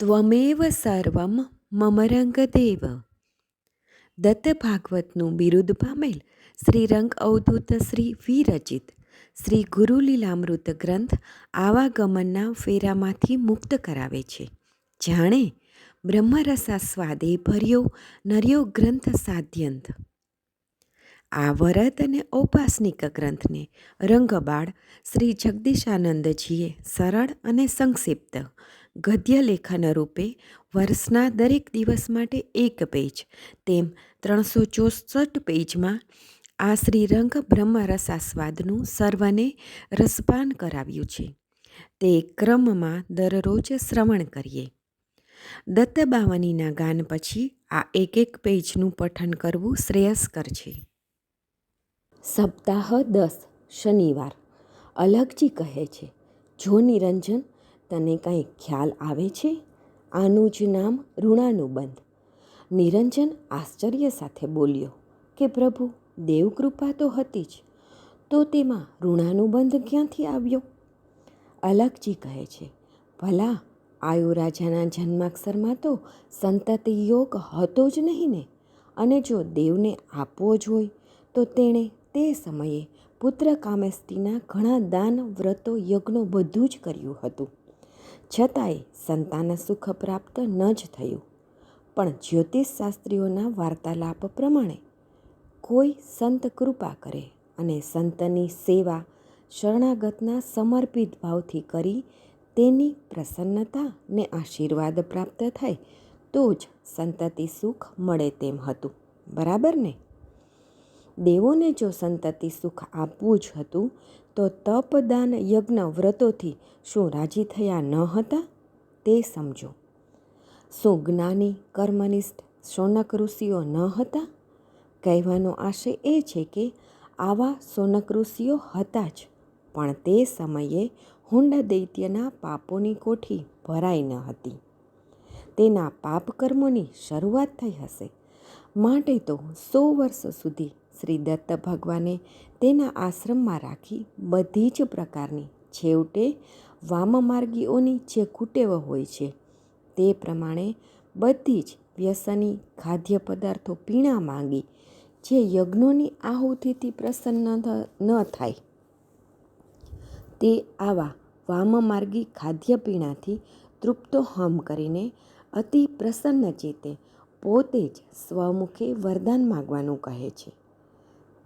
ત્વમેવ સર્વમ મમ રંગદેવ. દત્ત ભાગવતનું બિરુદ પામેલ શ્રી રંગ અવધૂત શ્રી વિરચિત શ્રી ગુરુલીલામૃત ગ્રંથ આવાગમનના ફેરામાંથી મુક્ત કરાવે છે. જાણે બ્રહ્મરસાસ્વાદે ભર્યો નર્યો ગ્રંથ સાધ્યંત. આ વરદ અને ઔપાસનિક ગ્રંથને રંગબાળ શ્રી જગદીશાનંદજીએ સરળ અને સંક્ષિપ્ત ગદ્ય લેખન રૂપે વર્ષના દરેક દિવસ માટે એક પેજ તેમ 364 પેજમાં આ શ્રીરંગ બ્રહ્મરસાસ્વાદનું સર્વને રસપાન કરાવ્યું છે. તે ક્રમમાં દરરોજ શ્રવણ કરીએ. દત્તબાવનીના ગાન પછી આ એક પેજનું પઠન કરવું શ્રેયસ્કર છે. સપ્તાહ 10 શનિવાર. અલગજી કહે છે, જો નિરંજન, તને કાંઈ ખ્યાલ આવે છે? આનું જ નામ ઋણાનુબંધ. નિરંજન આશ્ચર્ય સાથે બોલ્યો કે પ્રભુ, દેવકૃપા તો હતી જ, તો તેમાં ઋણાનુબંધ ક્યાંથી આવ્યો? અલગજી કહે છે, ભલા આયુરાજાના જન્માક્ષરમાં તો સંતતિ યોગ હતો જ નહીં ને, અને જો દેવને આપવો જ હોય તો તેણે તે સમયે પુત્ર કામેષ્ટિના ઘણા દાન, વ્રતો, યજ્ઞો બધું જ કર્યું હતું. છતાંય સંતાન સુખ પ્રાપ્ત ન જ થયું. પણ જ્યોતિષશાસ્ત્રીઓના વાર્તાલાપ પ્રમાણે કોઈ સંત કૃપા કરે અને સંતની સેવા શરણાગતના સમર્પિત ભાવથી કરી તેની પ્રસન્નતા ને આશીર્વાદ પ્રાપ્ત થાય તો જ સંતતિ સુખ મળે તેમ હતું. બરાબર ને? દેવોને જો સંતતિ સુખ આપવું જ હતું તો તપ, દાન, યજ્ઞ, વ્રતોથી શું રાજી થયા ન હતા? તે સમજો. શું જ્ઞાની, કર્મનિષ્ઠ શૌનક ઋષિઓ ન હતા? કહેવાનો આશય એ છે કે આવા શૌનક ઋષિઓ હતા જ, પણ તે સમયે હુંડ દૈત્યના પાપોની કોઠી ભરાઈ ન હતી. તેના પાપ કર્મોની શરૂઆત થઈ હશે. માટે તો 100 વર્ષ સુધી શ્રી દત્ત ભગવાને તેના આશ્રમમાં રાખી બધી જ પ્રકારની, છેવટે વામમાર્ગીઓની જે કુટેવ હોય છે તે પ્રમાણે બધી જ વ્યસની ખાદ્ય પદાર્થો પીણા માંગી, જે યજ્ઞોની આહુતિથી પ્રસન્ન ન થાય તે આવા વામમાર્ગી ખાદ્ય પીણાથી તૃપ્તોહમ કરીને અતિ પ્રસન્ન ચિત્તે પોતે જ સ્વમુખે વરદાન માગવાનું કહે છે.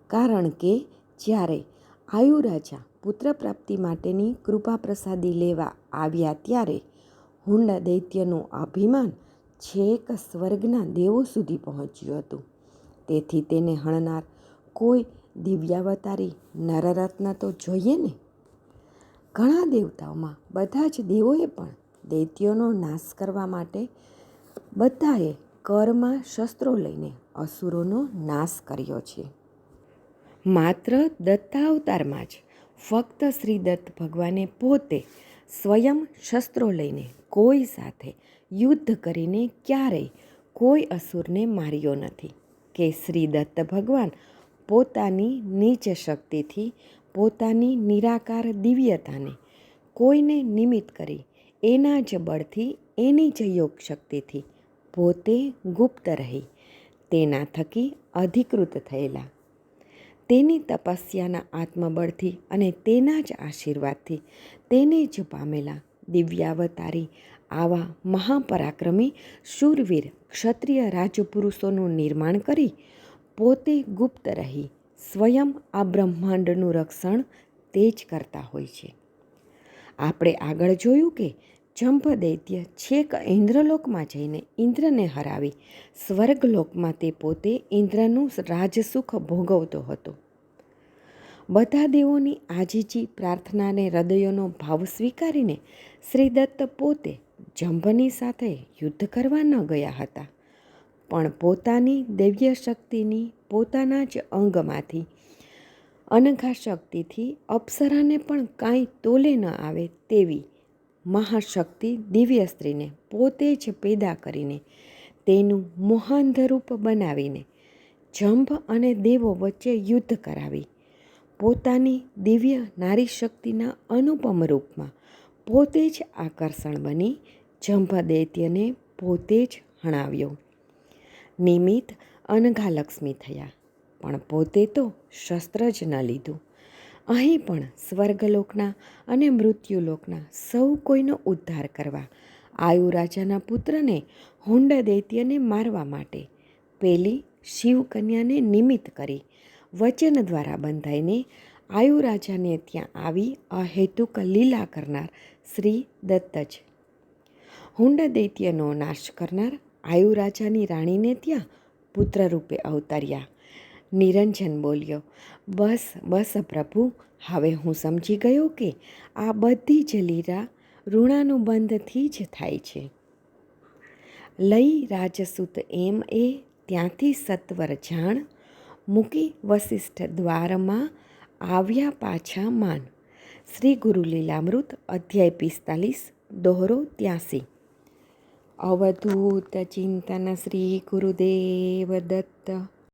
કારણ કે જ્યારે આયુરાજા પુત્ર પ્રાપ્તિ માટેની કૃપા પ્રસાદી લેવા આવ્યા ત્યારે હુંડ દૈત્યનું અભિમાન છેક સ્વર્ગના દેવો સુધી પહોંચ્યું હતું. તેથી તેને હણનાર કોઈ દિવ્યાવતારી નરરત્ન તો જોઈએ ને. ઘણા દેવતાઓમાં બધા જ દેવોએ પણ દૈત્યોનો નાશ કરવા માટે બધાએ કરમાં શસ્ત્રો લઈને અસુરોનો નાશ કર્યો છે. માત્ર દત્તાવતારમાં જ ફક્ત શ્રી દત્ત ભગવાને પોતે સ્વયં શસ્ત્રો લઈને કોઈ સાથે યુદ્ધ કરીને ક્યારેય કોઈ અસુરને માર્યો નથી. કે શ્રી દત્ત ભગવાન પોતાની નીચ શક્તિથી પોતાની નિરાકાર દિવ્યતાને કોઈને નિમિત્ત કરી એના જ બળથી, એની જ યોગ શક્તિથી પોતે ગુપ્ત રહી તેના થકી અધિકૃત થયેલા, તેની તપસ્યાના આત્મબળથી અને તેના જ આશીર્વાદથી તેને જ પામેલા દિવ્યાવતારી આવા મહાપરાક્રમી શૂરવીર ક્ષત્રિય રાજપુરુષોનું નિર્માણ કરી પોતે ગુપ્ત રહી સ્વયં આ બ્રહ્માંડનું રક્ષણ તે જ કરતા હોય છે. આપણે આગળ જોયું કે જંભ દૈત્ય છેક ઇન્દ્રલોકમાં જઈને ઇન્દ્રને હરાવી સ્વર્ગલોકમાં તે પોતે ઇન્દ્રનું રાજસુખ ભોગવતો હતો. બધા દેવોની આજીજી, પ્રાર્થનાને હૃદયોનો ભાવ સ્વીકારીને શ્રી દત્ત પોતે જંભની સાથે યુદ્ધ કરવા ન ગયા હતા, પણ પોતાની દૈવ્ય શક્તિની પોતાના જ અંગમાંથી અનઘા શક્તિથી અપ્સરાને પણ કાંઈ તોલે ન આવે તેવી મહાશક્તિ દિવ્ય સ્ત્રીને પોતે જ પેદા કરીને તેનું મોહાંધરૂપ બનાવીને જંભ અને દેવો વચ્ચે યુદ્ધ કરાવી પોતાની દિવ્ય નારી શક્તિના અનુપમ રૂપમાં પોતે જ આકર્ષણ બની જંભદૈત્યને પોતે જ હણાવ્યો. નિમિત્ત અનઘાલક્ષ્મી થયા, પણ પોતે તો શસ્ત્ર જ ન લીધું. અહીં પણ સ્વર્ગલોકના અને મૃત્યુલોકના સૌ કોઈનો ઉદ્ધાર કરવા આયુરાજાના પુત્રને હુંડ દૈત્યને મારવા માટે પેલી શિવકન્યાને નિમિત્ત કરી વચન દ્વારા બંધાઈને આયુરાજાને ત્યાં આવી અહેતુક લીલા કરનાર શ્રી દત્ત જ. હુંડ દૈત્યનો નાશ કરનાર આયુરાજાની રાણીને ત્યાં પુત્ર રૂપે અવતર્યા. નિરંજન બોલ્યો, બસ બસ પ્રભુ, હવે હું સમજી ગયો કે આ બધી જ લીલા ઋણાનુબંધથી જ થાય છે. લઈ રાજસૂત એમ એ ત્યાંથી સત્વર જાણ, મૂકી વસિષ્ઠ દ્વારમાં આવ્યા પાછા માન. શ્રી ગુરુ લીલામૃત અધ્યાય 45 દોહરો 83. અવધૂત ચિંતન શ્રી ગુરુદેવ દત્ત.